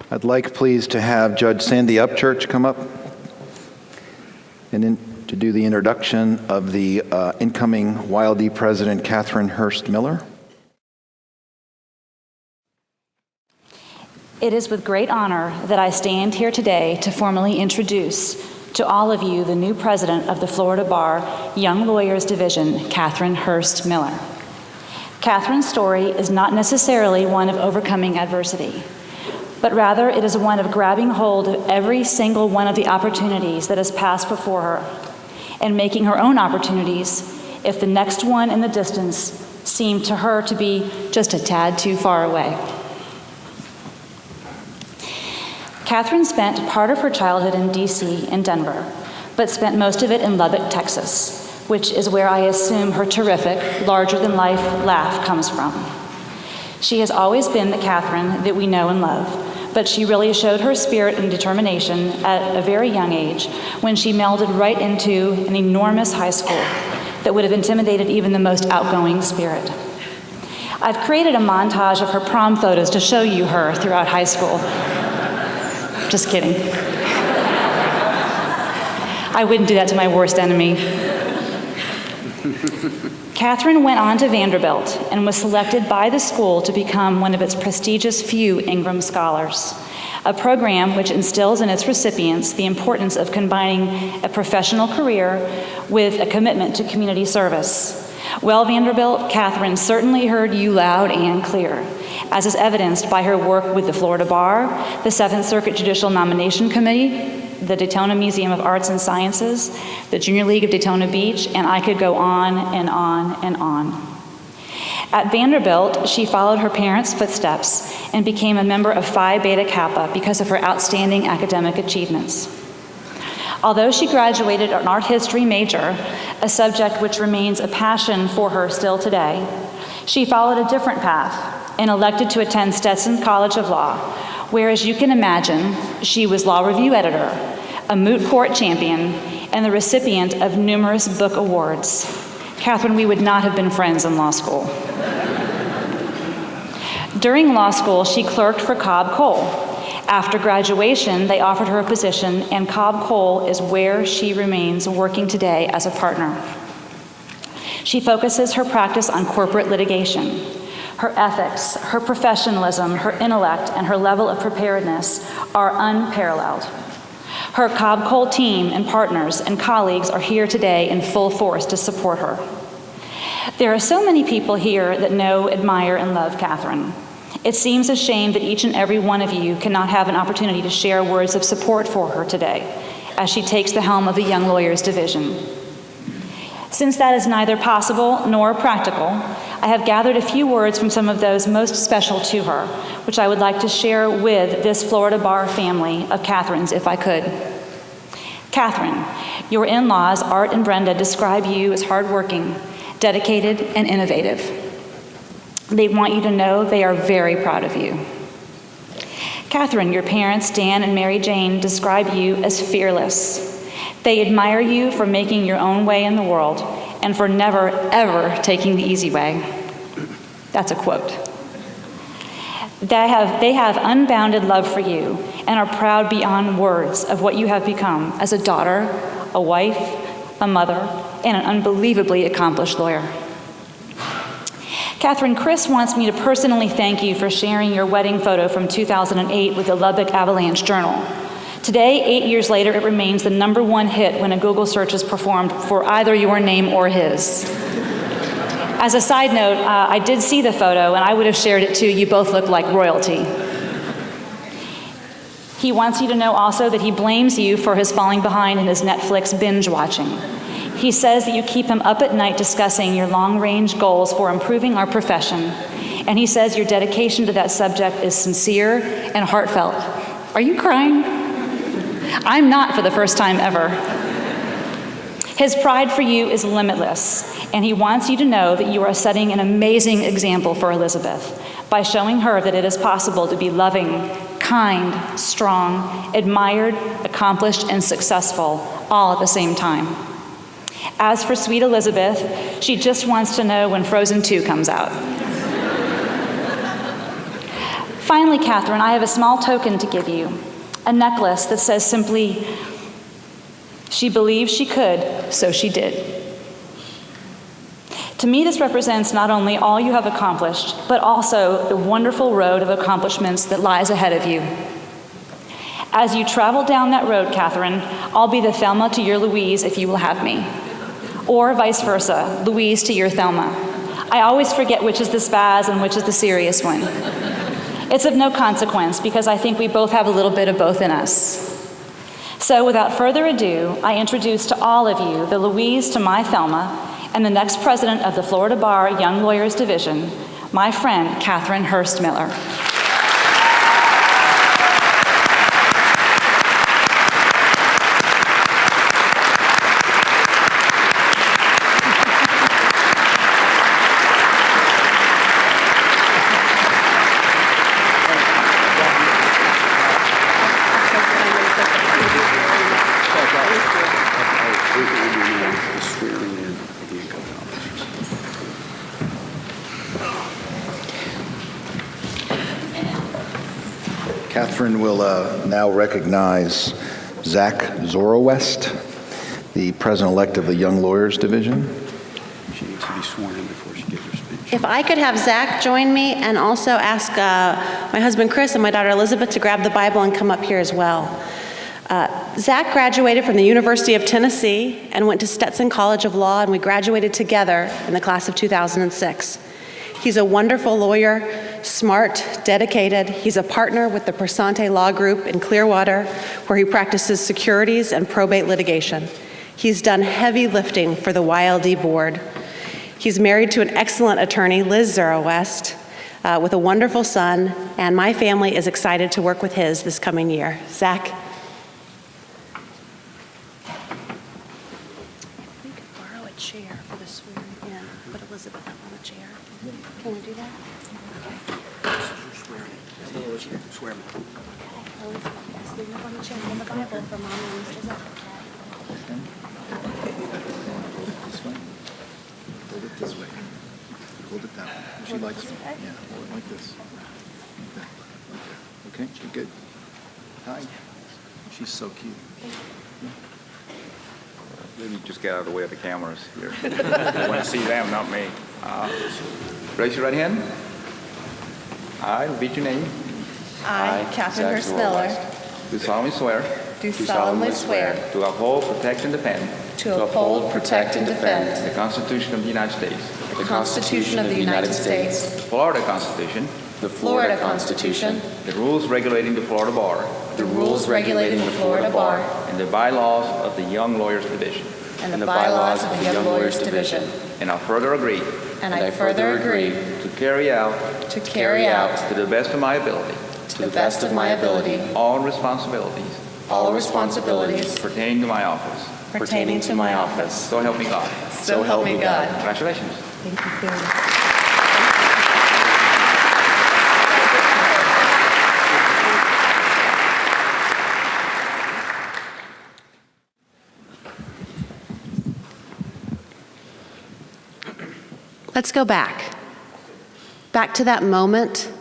I'd like, please, to have Judge Sandy Upchurch come up and to do the introduction of the incoming YLD President, Katherine Hurst Miller. It is with great honor that I stand here today to formally introduce to all of you the new president of the Florida Bar Young Lawyers Division, Katherine Hurst Miller. Katherine's story is not necessarily one of overcoming adversity, but rather it is one of grabbing hold of every single one of the opportunities that has passed before her and making her own opportunities if the next one in the distance seemed to her to be just a tad too far away. Katherine spent part of her childhood in D.C. and Denver, but spent most of it in Lubbock, Texas, which is where I assume her terrific, larger-than-life laugh comes from. She has always been the Katherine that we know and love, but she really showed her spirit and determination at a very young age when she melded right into an enormous high school that would have intimidated even the most outgoing spirit. I've created a montage of her prom photos to show you her throughout high school. Just kidding. I wouldn't do that to my worst enemy. Katherine went on to Vanderbilt and was selected by the school to become one of its prestigious few Ingram Scholars, a program which instills in its recipients the importance of combining a professional career with a commitment to community service. Well, Vanderbilt, Katherine certainly heard you loud and clear, as is evidenced by her work with the Florida Bar, the Seventh Circuit Judicial Nomination Committee, the Daytona Museum of Arts and Sciences, the Junior League of Daytona Beach, and I could go on and on and on. At Vanderbilt, she followed her parents' footsteps and became a member of Phi Beta Kappa because of her outstanding academic achievements. Although she graduated an art history major, a subject which remains a passion for her still today, she followed a different path and elected to attend Stetson College of Law, where, as you can imagine, she was law review editor, a moot court champion, and the recipient of numerous book awards. Katherine, we would not have been friends in law school. During law school, she clerked for Cobb Cole. After graduation, they offered her a position, and Cobb Cole is where she remains working today as a partner. She focuses her practice on corporate litigation. Her ethics, her professionalism, her intellect, and her level of preparedness are unparalleled. Her Cobb Cole team and partners and colleagues are here today in full force to support her. There are so many people here that know, admire, and love Katherine. It seems a shame that each and every one of you cannot have an opportunity to share words of support for her today as she takes the helm of the Young Lawyers Division. Since that is neither possible nor practical, I have gathered a few words from some of those most special to her, which I would like to share with this Florida Bar family of Katherines, if I could. Katherine, your in-laws, Art and Brenda, describe you as hardworking, dedicated, and innovative. They want you to know they are very proud of you. Katherine, your parents, Dan and Mary Jane, describe you as fearless. They admire you for making your own way in the world and for never, ever taking the easy way. That's a quote. They have unbounded love for you and are proud beyond words of what you have become as a daughter, a wife, a mother, and an unbelievably accomplished lawyer. Katherine, Chris wants me to personally thank you for sharing your wedding photo from 2008 with the Lubbock Avalanche Journal. Today, 8 years later, it remains the #1 hit when a Google search is performed for either your name or his. As a side note, I did see the photo, and I would have shared it too. You both look like royalty. He wants you to know also that he blames you for his falling behind in his Netflix binge watching. He says that you keep him up at night discussing your long-range goals for improving our profession, and he says your dedication to that subject is sincere and heartfelt. Are you crying? I'm not, for the first time ever. His pride for you is limitless, and he wants you to know that you are setting an amazing example for Elizabeth by showing her that it is possible to be loving, kind, strong, admired, accomplished, and successful all at the same time. As for sweet Elizabeth, she just wants to know when Frozen 2 comes out. Finally, Katherine, I have a small token to give you, a necklace that says simply, "She believed she could, so she did." To me, this represents not only all you have accomplished, but also the wonderful road of accomplishments that lies ahead of you. As you travel down that road, Katherine, I'll be the Thelma to your Louise if you will have me. Or vice versa, Louise to your Thelma. I always forget which is the spaz and which is the serious one. It's of no consequence because I think we both have a little bit of both in us. So without further ado, I introduce to all of you the Louise to my Thelma and the next president of the Florida Bar Young Lawyers Division, my friend Katherine Hurst Miller. Katherine will now recognize Zach Zorowest, the president-elect of the Young Lawyers Division. She needs to be sworn in before she gives her speech. If I could have Zach join me and also ask my husband Chris and my daughter Elizabeth to grab the Bible and come up here as well. Zach graduated from the University of Tennessee and went to Stetson College of Law, and we graduated together in the class of 2006. He's a wonderful lawyer, smart, dedicated. He's a partner with the Persante Law Group in Clearwater, where he practices securities and probate litigation. He's done heavy lifting for the YLD board. He's married to an excellent attorney, Liz Zorowest, with a wonderful son, and my family is excited to work with his this coming year. Zach. If we could borrow a chair for the swearing in, put Elizabeth up on a chair. Can we do that? Swear me. Elizabeth, stand up on the chair in the Bible for Mom and Mr. Zach. This way. Hold it this way. Hold it that way. She likes it. Yeah, hold it like this. Like that. Like that. Okay, you good? Hi. She's so cute. Let me just get out of the way of the cameras here. I want to see them, not me. Raise your right hand. I repeat your name. I, Katherine Hurst Miller, Do solemnly swear do solemnly swear to uphold, protect, and defend to uphold, protect, and defend the Constitution of the United States, the Constitution of the United States, the Florida Constitution, the Florida Constitution, the rules regulating the Florida Bar, the rules regulating the Florida Bar, and the bylaws of the Young Lawyers Division. and the bylaws of the Young Lawyers Division. And I further agree And I further agree to carry out, to carry out, to the best of my ability, to the best of my ability, all responsibilities all responsibilities pertaining to my office. pertaining to my office. So help me God. So help me God. Congratulations. Thank you very much. Let's go back to that moment,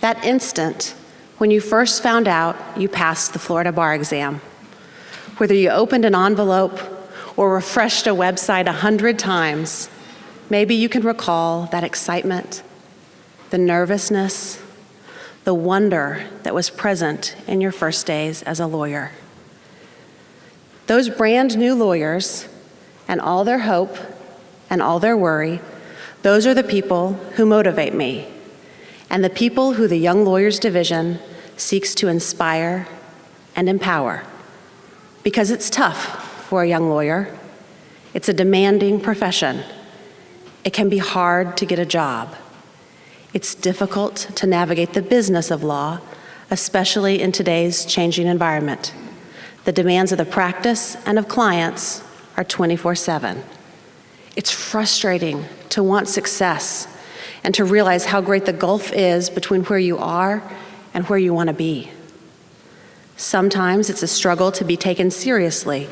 that instant when you first found out you passed the Florida bar exam. Whether you opened an envelope or refreshed a website 100 times, maybe you can recall that excitement, the nervousness, the wonder that was present in your first days as a lawyer. Those brand new lawyers and all their hope and all their worry, those are the people who motivate me, and the people who the Young Lawyers Division seeks to inspire and empower. Because it's tough for a young lawyer. It's a demanding profession. It can be hard to get a job. It's difficult to navigate the business of law, especially in today's changing environment. The demands of the practice and of clients are 24/7. It's frustrating to want success and to realize how great the gulf is between where you are and where you want to be. Sometimes it's a struggle to be taken seriously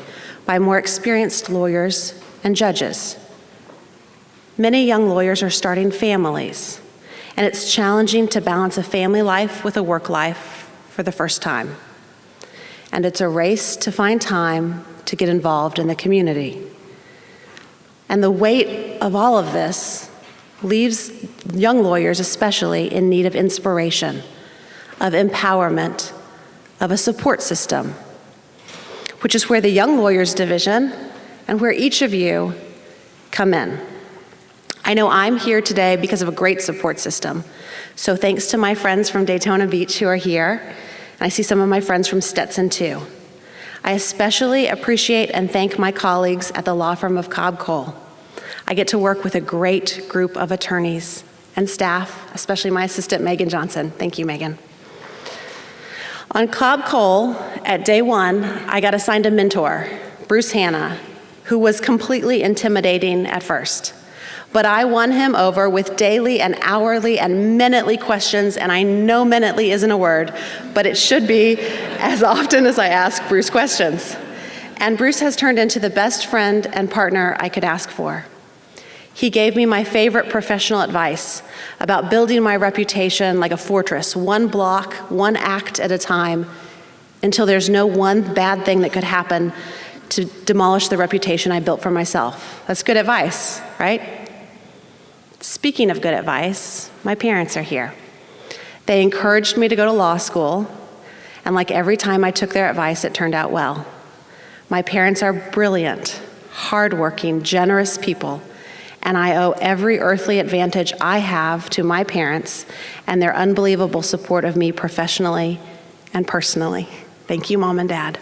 by more experienced lawyers and judges. Many young lawyers are starting families, and it's challenging to balance a family life with a work life for the first time. And it's a race to find time to get involved in the community. And the weight of all of this leaves young lawyers especially in need of inspiration, of empowerment, of a support system, which is where the Young Lawyers Division and where each of you come in. I know I'm here today because of a great support system. So thanks to my friends from Daytona Beach who are here, and I see some of my friends from Stetson too. I especially appreciate and thank my colleagues at the law firm of Cobb Cole. I get to work with a great group of attorneys and staff, especially my assistant, Megan Johnson. Thank you, Megan. On Cobb Cole, at day one, I got assigned a mentor, Bruce Hanna, who was completely intimidating at first. But I won him over with daily and hourly and minutely questions, and I know minutely isn't a word, but it should be as often as I ask Bruce questions. And Bruce has turned into the best friend and partner I could ask for. He gave me my favorite professional advice about building my reputation like a fortress, one block, one act at a time, until there's no one bad thing that could happen to demolish the reputation I built for myself. That's good advice, right? Speaking of good advice, my parents are here. They encouraged me to go to law school, and like every time I took their advice, it turned out well. My parents are brilliant, hardworking, generous people, and I owe every earthly advantage I have to my parents and their unbelievable support of me professionally and personally. Thank you, Mom and Dad.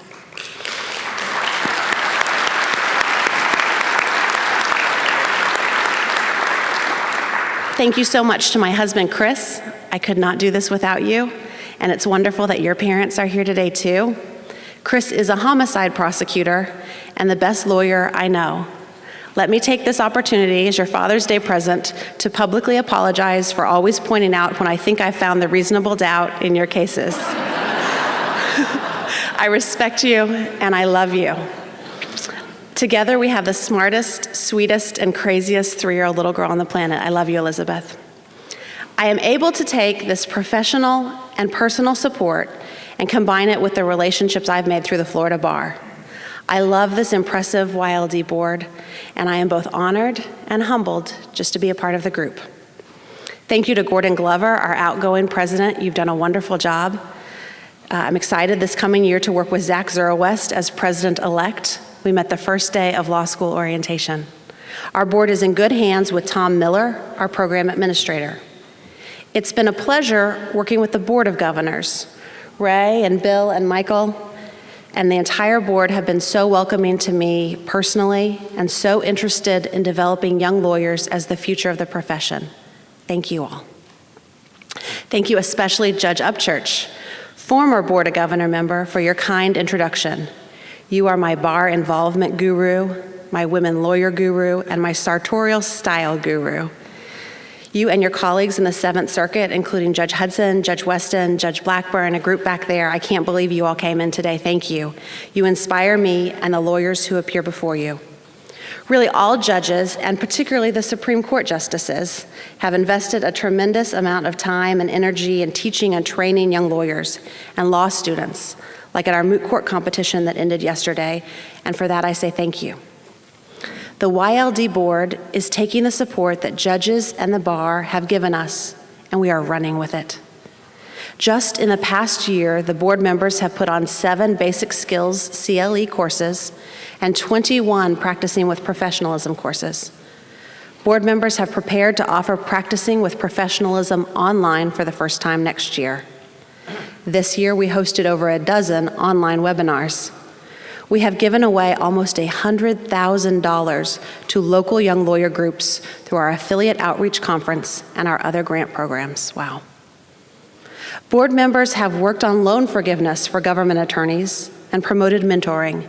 Thank you so much to my husband, Chris. I could not do this without you, and it's wonderful that your parents are here today, too. Chris is a homicide prosecutor and the best lawyer I know. Let me take this opportunity as your Father's Day present to publicly apologize for always pointing out when I think I found the reasonable doubt in your cases. I respect you and I love you. Together we have the smartest, sweetest, and craziest 3-year-old little girl on the planet. I love you, Elizabeth. I am able to take this professional and personal support and combine it with the relationships I've made through the Florida Bar. I love this impressive YLD board, and I am both honored and humbled just to be a part of the group. Thank you to Gordon Glover, our outgoing president. You've done a wonderful job. I'm excited this coming year to work with Zach Zurowest as president-elect. We met the first day of law school orientation. Our board is in good hands with Tom Miller, our program administrator. It's been a pleasure working with the Board of Governors. Ray and Bill and Michael and the entire board have been so welcoming to me personally and so interested in developing young lawyers as the future of the profession. Thank you all. Thank you especially Judge Upchurch, former Board of Governor member, for your kind introduction. You are my bar involvement guru, my women lawyer guru, and my sartorial style guru. You and your colleagues in the 7th Circuit, including Judge Hudson, Judge Weston, Judge Blackburn, a group back there, I can't believe you all came in today. Thank you. You inspire me and the lawyers who appear before you. Really, all judges, and particularly the Supreme Court justices, have invested a tremendous amount of time and energy in teaching and training young lawyers and law students, like at our moot court competition that ended yesterday, and for that I say thank you. The YLD board is taking the support that judges and the bar have given us, and we are running with it. Just in the past year, the board members have put on 7 basic skills CLE courses and 21 practicing with professionalism courses. Board members have prepared to offer practicing with professionalism online for the first time next year. This year, we hosted over a dozen online webinars. We have given away almost $100,000 to local young lawyer groups through our affiliate outreach conference and our other grant programs. Wow. Board members have worked on loan forgiveness for government attorneys and promoted mentoring.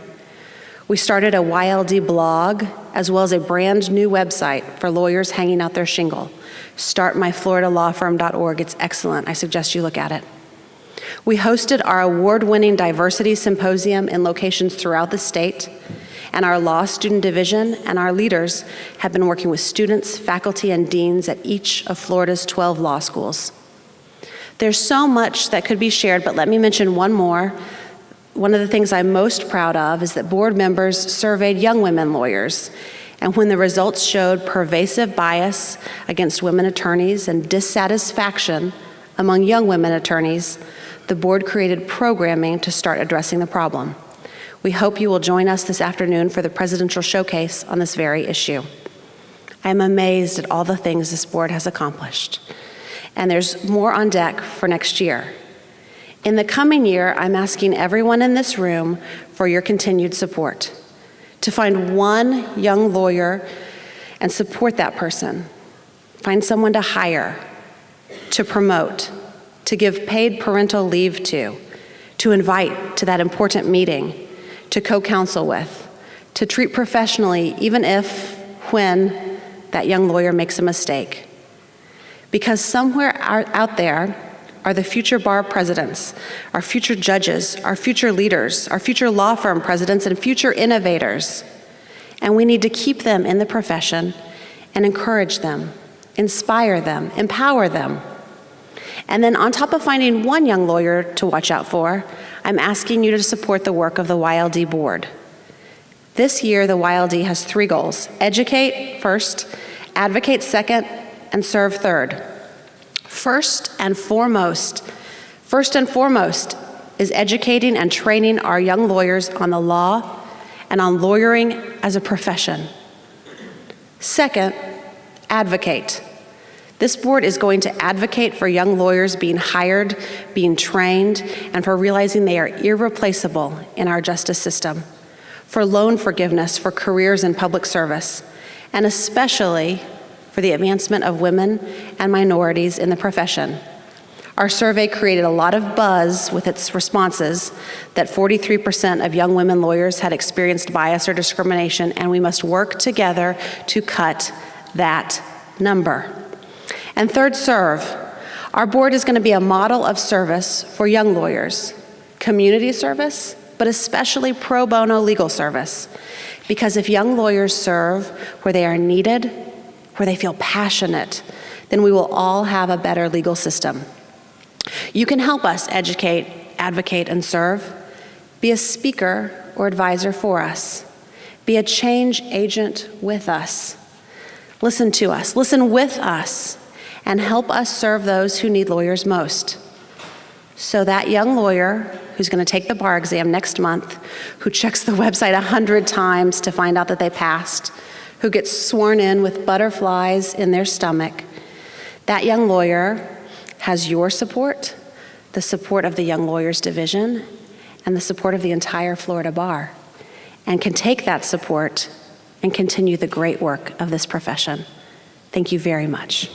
We started a YLD blog as well as a brand new website for lawyers hanging out their shingle. startmyfloridalawfirm.org. It's excellent. I suggest you look at it. We hosted our award-winning diversity symposium in locations throughout the state, and our law student division and our leaders have been working with students, faculty, and deans at each of Florida's 12 law schools. There's so much that could be shared, but let me mention one more. One of the things I'm most proud of is that board members surveyed young women lawyers, and when the results showed pervasive bias against women attorneys and dissatisfaction among young women attorneys, the board created programming to start addressing the problem. We hope you will join us this afternoon for the presidential showcase on this very issue. I am amazed at all the things this board has accomplished, and there's more on deck for next year. In the coming year, I'm asking everyone in this room for your continued support, to find one young lawyer and support that person. Find someone to hire, to promote, to give paid parental leave to invite to that important meeting, to co-counsel with, to treat professionally even if, when that young lawyer makes a mistake. Because somewhere out there are the future bar presidents, our future judges, our future leaders, our future law firm presidents, and future innovators. And we need to keep them in the profession and encourage them, inspire them, empower them. And then on top of finding one young lawyer to watch out for, I'm asking you to support the work of the YLD board. This year, the YLD has 3 goals: educate first, advocate second, and serve third. First and foremost is educating and training our young lawyers on the law and on lawyering as a profession. Second, advocate. This board is going to advocate for young lawyers being hired, being trained, and for realizing they are irreplaceable in our justice system, for loan forgiveness for careers in public service, and especially for the advancement of women and minorities in the profession. Our survey created a lot of buzz with its responses that 43% of young women lawyers had experienced bias or discrimination, and we must work together to cut that number. And third, serve. Our board is going to be a model of service for young lawyers, community service, but especially pro bono legal service. Because if young lawyers serve where they are needed, where they feel passionate, then we will all have a better legal system. You can help us educate, advocate, and serve. Be a speaker or advisor for us. Be a change agent with us. Listen to us, listen with us, and help us serve those who need lawyers most. So that young lawyer who's going to take the bar exam next month, who checks the website 100 times to find out that they passed, who gets sworn in with butterflies in their stomach, that young lawyer has your support, the support of the Young Lawyers Division, and the support of the entire Florida Bar, and can take that support and continue the great work of this profession. Thank you very much.